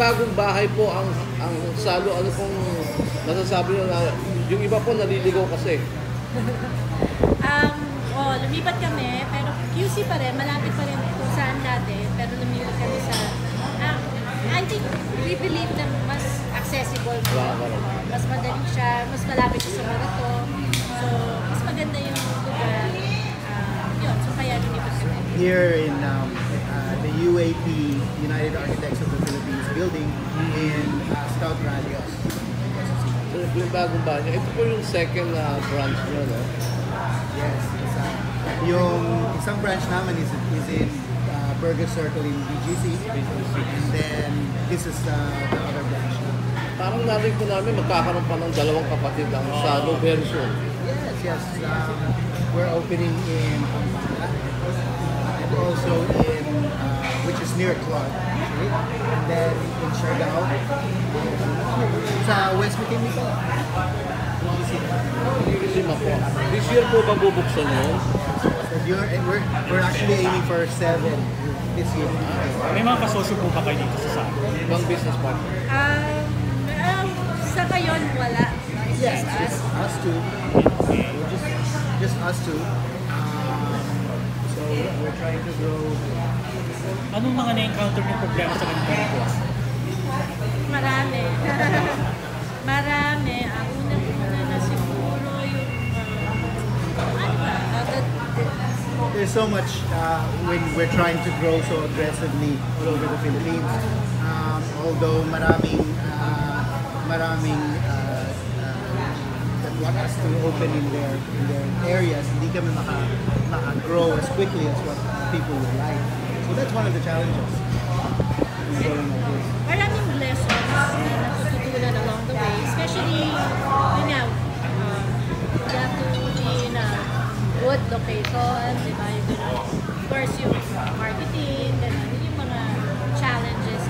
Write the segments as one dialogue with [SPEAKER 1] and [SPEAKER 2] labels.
[SPEAKER 1] Bagong bahay po ang Salo. Ano pong masasabi nyo na yung iba po naliligaw kasi?
[SPEAKER 2] Lumipat kami, pero QC pa rin, malapit pa rin kung saan dati, pero lumipat kami sa, I think, we believe na mas accessible po. Mas madali siya, mas malapit siya sa Marato. So, mas maganda yung lugar. Yun, so kaya lumipat kami.
[SPEAKER 3] Here in the UAP, United Architects of the Philippines building in Scout Rally.
[SPEAKER 1] So, yung bagong bahay niya, ito po yung second branch niyo, no?
[SPEAKER 3] Yes. Yung isang branch naman is in Burger Circle in BGC. And then this is the other branch.
[SPEAKER 1] Parang narinig po namin magkakaroon pa ng dalawang kapatid ang Salo version.
[SPEAKER 3] Yes. We're opening in Pampanga and also in which is near Clark. And then in Siargao. Sa West McKinley po.
[SPEAKER 1] This year po ba bubuksan yun?
[SPEAKER 3] We're actually aiming for 7 this year.
[SPEAKER 4] May mga kasosyo po ba kayo dito sa Salo?
[SPEAKER 1] Ibang business partner?
[SPEAKER 2] Sa ngayon, wala.
[SPEAKER 3] Yes, just us two. Just us two. So we're trying to grow.
[SPEAKER 4] Anong mga na-encounter yung problema sa ganitong negosyo?
[SPEAKER 2] Marami. Marami. Ang una na siguro yung
[SPEAKER 3] there's so much when we're trying to grow so aggressively all over the Philippines. Although maraming that want us to open in their areas, hindi kami maka-grow as quickly as what people would like. So that's one of the challenges in growing like this.
[SPEAKER 2] Maraming lessons na natututunan along the way, especially you have to be in a good location, di ba? Of course, yung marketing, gano'n, yung mga challenges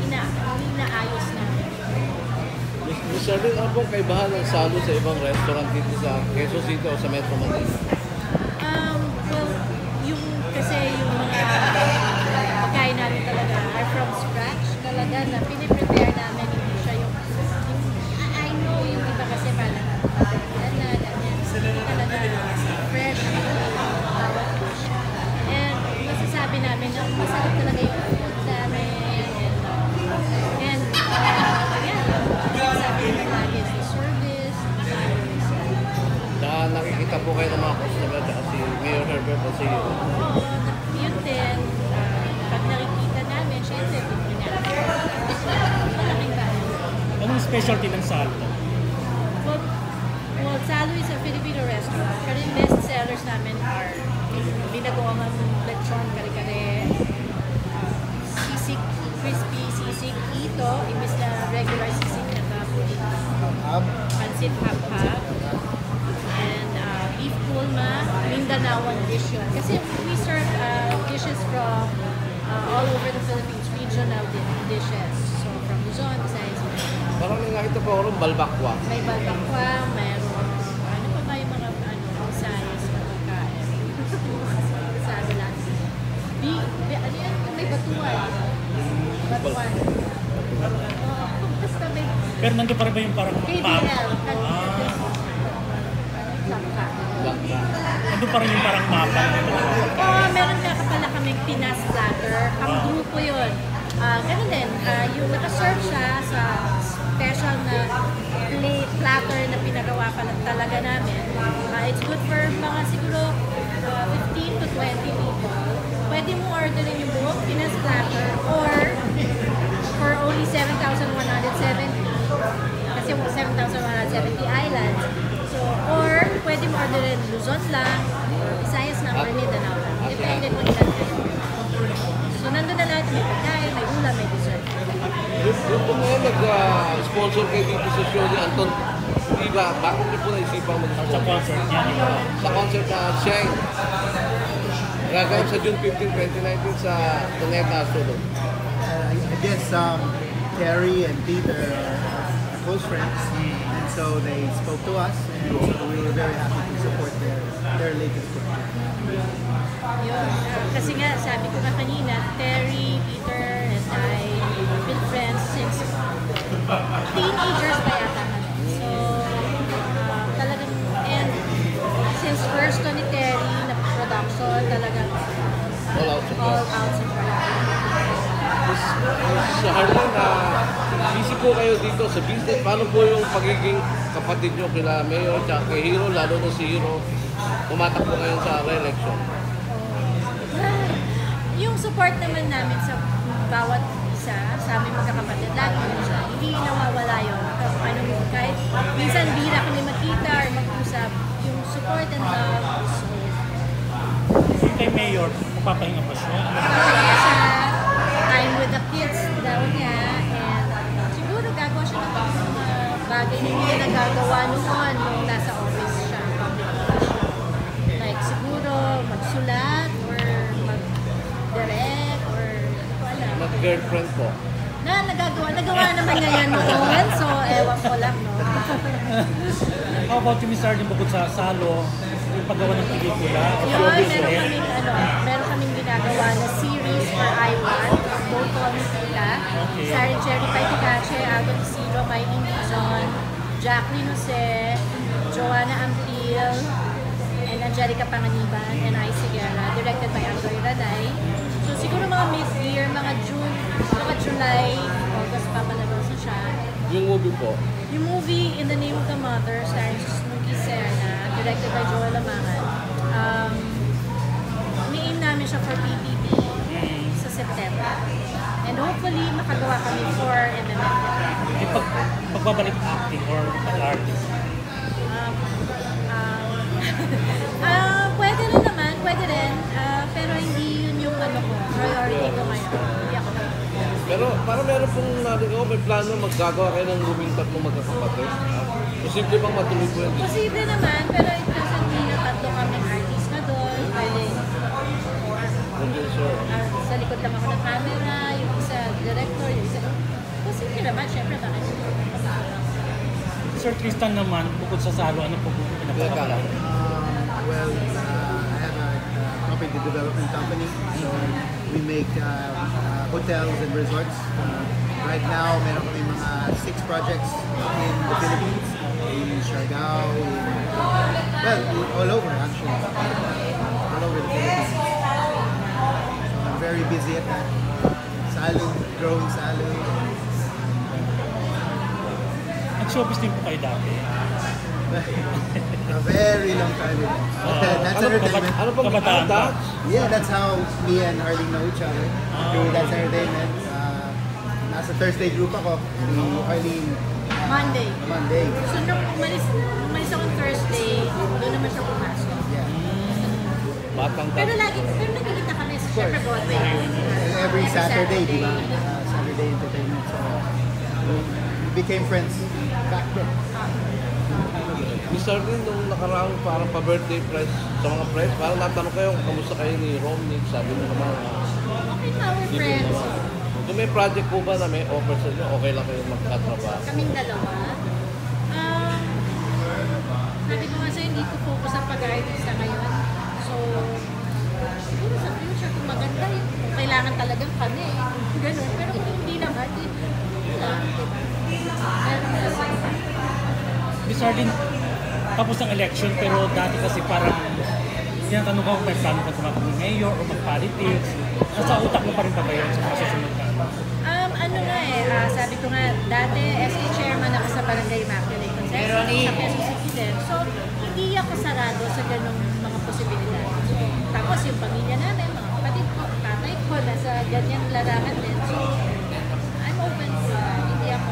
[SPEAKER 2] na inaayos namin.
[SPEAKER 1] Ms. Arlene, ano pong kaibahan ng Salo sa ibang restaurant dito sa Quezon City o sa Metro Manila?
[SPEAKER 2] Well, kasi yung mga pagkain namin talaga are from scratch talaga na piniprepare namin, hindi siya yung I know yung iba kasi parang ganyan, hindi talaga fresh and masasabi namin na masarap talaga yung food namin and masasabi namin lagi is the service.
[SPEAKER 1] Nakikita po kayo ng mga customer si Mayor Herbert o si
[SPEAKER 2] Yun din, pag nakikita namin, syempre, malaking bagay.
[SPEAKER 4] Anong specialty ng Salo?
[SPEAKER 2] Well, Salo is a Filipino restaurant. Pero yung best sellers namin are binagawang lechon kare-kare, sisig, crispy sisig ito, imbis na regular sisig na kapuli, pansit hab-hab, and beef pulma, Mindanaoan dish yun. Kasi we serve dishes from all over the Philippines, regional dishes. So from Luzon, Visayas,
[SPEAKER 1] parang nakita po ako rin balbakwa.
[SPEAKER 2] may balbakwa, mayroon, ano pa ba yung mga Visayas na pagkain? Sabi lang. Ano yan? May batuan. Batuan. Basta may
[SPEAKER 4] Pero nandun pa rin ba yung parang
[SPEAKER 2] KBL.
[SPEAKER 1] Bangka.
[SPEAKER 4] Nandun pa rin yung parang mapa?
[SPEAKER 2] Meron nga pala kaming Pinas platter. Ang grupo yun. Ganun din. Yung nakaserve siya sa special na platter na pinagawa pa lang talaga namin. It's good for mga siguro 15 to 20 people. Pwede mo orderin yung buong Pinas platter or for only 7,170. Kasi 7,170 islands. So, or pwede mo orderin Luzon lang, or Visayas lang, or Mindanao lang. Depende kung ilan kayo. So, nandun na lahat. May pagkain, may ulam, may dessert.
[SPEAKER 1] Yung po ngayon nag-sponsor kayo dito sa show ni Anton. Diba, bakit niyo po naisipang
[SPEAKER 4] Sa
[SPEAKER 1] mag-sponsor?
[SPEAKER 4] concert niya.
[SPEAKER 1] Sa concert na Shine. Gagawin sa June 15, 2019 sa Cuneta, Sulu.
[SPEAKER 3] I guess Terry and Peter are close friends, and so they spoke to us, and so we were very happy to support their latest project.
[SPEAKER 2] Yun. Kasi nga, sabi ko nga kanina, Terry, Peter, and I have been friends
[SPEAKER 1] Arlene, busy po kayo dito sa business. Paano po yung pagiging kapatid nyo kila Mayor at kay Hero, lalo na si Hero, tumatakbo ngayon sa re-election?
[SPEAKER 2] Yung support naman namin sa bawat isa, sa aming magkakapatid, lagi yun siya. Hindi nawawala yun. Kahit minsan bira kami magkita or mag-usap, yung support and love. So,
[SPEAKER 4] Yung kay Mayor, mapapahinga pa siya.
[SPEAKER 2] kaya siya, time with the kids daw niya, and siguro gagawa siya ng mga bagay na hindi niya nagagawa noon nung nasa office siya. Public official. Like siguro magsulat or mag-direct or ano ko alam.
[SPEAKER 1] Mag-girlfriend po.
[SPEAKER 2] Nagawa naman niya yan noon, so ewan ko lang, no?
[SPEAKER 4] How about yung Miss Arlene bukod sa salo, yung paggawa ng pelikula? o
[SPEAKER 2] Yun,
[SPEAKER 4] showbiz
[SPEAKER 2] meron kaming ginagawa na series for I1, Don't Call Me Tita.
[SPEAKER 4] Okay.
[SPEAKER 2] Starring Cherry Paiticache, Alvin Isidro, Mike Indizon, Jacqueline Jose, Joanna Ampil, and Angelica Panganiban, and Icy Guerra, directed by Andoy Ranay. So siguro mga mid-year, mga July, August papalabas na siya.
[SPEAKER 1] Yung movie po,
[SPEAKER 2] Yung movie In the Name of the Mother, starring Snooki Serna, directed by Joel Lamangan. Ni-aim namin siya for PPP sa September. And hopefully, makagawa kami for MMM.
[SPEAKER 4] Yung pagbabalik acting or pag-artist?
[SPEAKER 2] Pwede rin naman, pwede rin. Pero hindi yun yung priority ko ngayon. Hindi ako
[SPEAKER 1] pero parang meron pong narinig may plano maggagawa kayo ng rooming tatlong magkakapatid. Posible bang matuloy po yan?
[SPEAKER 2] Posible naman, pero it doesn't mean na tatlo kaming artist na doon. Pwede.
[SPEAKER 1] Producer.
[SPEAKER 2] Sa likod lang ako ng camera, yung isa director, yung isa. Posible naman, syempre bakit?
[SPEAKER 4] Sir Tristan naman, bukod sa salo, ano po pinapakala?
[SPEAKER 3] Well, I have a property development company, so we make hotels and resorts. Right now, meron kami mga 6 projects in the Philippines, in Siargao, all over actually, all over the Philippines. So I'm very busy at that. Salon, growing salon.
[SPEAKER 4] Nag-showbiz din po kayo dati.
[SPEAKER 3] A very long time ago. That's entertainment.
[SPEAKER 1] Ano pong
[SPEAKER 4] Kabataan pa.
[SPEAKER 3] Yeah, that's how me and Arlene know each other. Through That's Entertainment. Nasa Thursday group ako. Ni Arlene
[SPEAKER 2] Monday.
[SPEAKER 3] Monday.
[SPEAKER 2] So nung umalis akong Thursday, doon naman siya pumasok.
[SPEAKER 3] Yeah.
[SPEAKER 1] Batang
[SPEAKER 2] Pero nagkikita kami sa syempre Broadway.
[SPEAKER 3] And every Saturday, di ba? Saturday Entertainment. So, we became friends back then.
[SPEAKER 1] Mr. Arlene, nung nakaraang parang pa-birthday press sa mga press, parang natanong kayo kung kamusta kayo ni Romney, sabi mo naman.
[SPEAKER 2] Okay na, we're friends.
[SPEAKER 1] Kung may project po ba na may offer sa inyo, okay lang kayo magkatrabaho?
[SPEAKER 2] Kaming dalawa. Sabi ko nga sa'yo, hindi ko focus sa pag-artista ngayon. So, siguro sa future, kung maganda yun, kung kailangan talagang kami, ganun. Pero kung hindi naman, wala, diba? Meron kasi.
[SPEAKER 4] Miss Arlene, tapos ng election, pero dati kasi parang tinatanong ko kung may plano ka tumakbo ng mayor o mag-politics. Nasa utak mo pa rin pa ba yun sa mga susunod ka?
[SPEAKER 2] Ano nga sabi ko nga, dati SK chairman ako sa Barangay Immaculate Conception, sa Quezon City din. So, hindi ako sarado sa ganung mga posibilidad. Tapos yung pamilya namin, mga kapatid ko, tatay ko, nasa ganyan larangan din. So, I'm open to hindi ako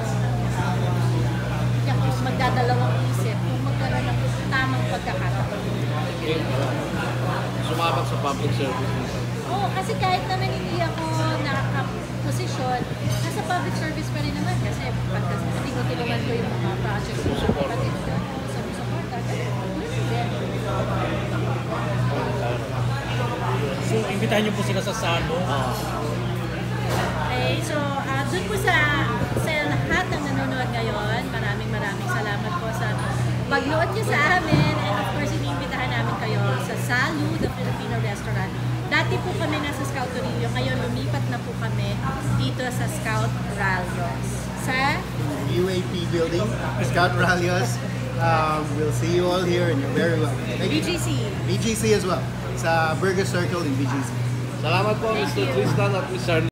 [SPEAKER 2] magdadalawang isip kung magkaroon ng tamang pagkakataon.
[SPEAKER 1] Sumabak sa public service.
[SPEAKER 2] Oo, kasi kahit naman hindi ako nakaka-posisyon, nasa public service pa rin naman kasi tinutulungan ko yung mga projects ng mga kapatid ko. Sa support,
[SPEAKER 4] So, imbitahan niyo po sila sa salo.
[SPEAKER 2] Okay, so dun po sa lahat ng nanonood ngayon, maraming salamat po sa pagnood niyo sa amin, and of course, iniimbitahan namin kayo sa Salu, the Filipino restaurant. Dati po kami nasa Scout Torillo, ngayon lumipat na po kami dito sa Scout Ralios. Sa
[SPEAKER 3] UAP building, Scout Ralios. We'll see you all here and you're very welcome. Thank you.
[SPEAKER 2] BGC.
[SPEAKER 3] BGC as well. Sa Burger Circle in BGC.
[SPEAKER 1] Salamat po,
[SPEAKER 2] Thank
[SPEAKER 1] Mr.
[SPEAKER 2] you.
[SPEAKER 1] Tristan at Mr. Arlene.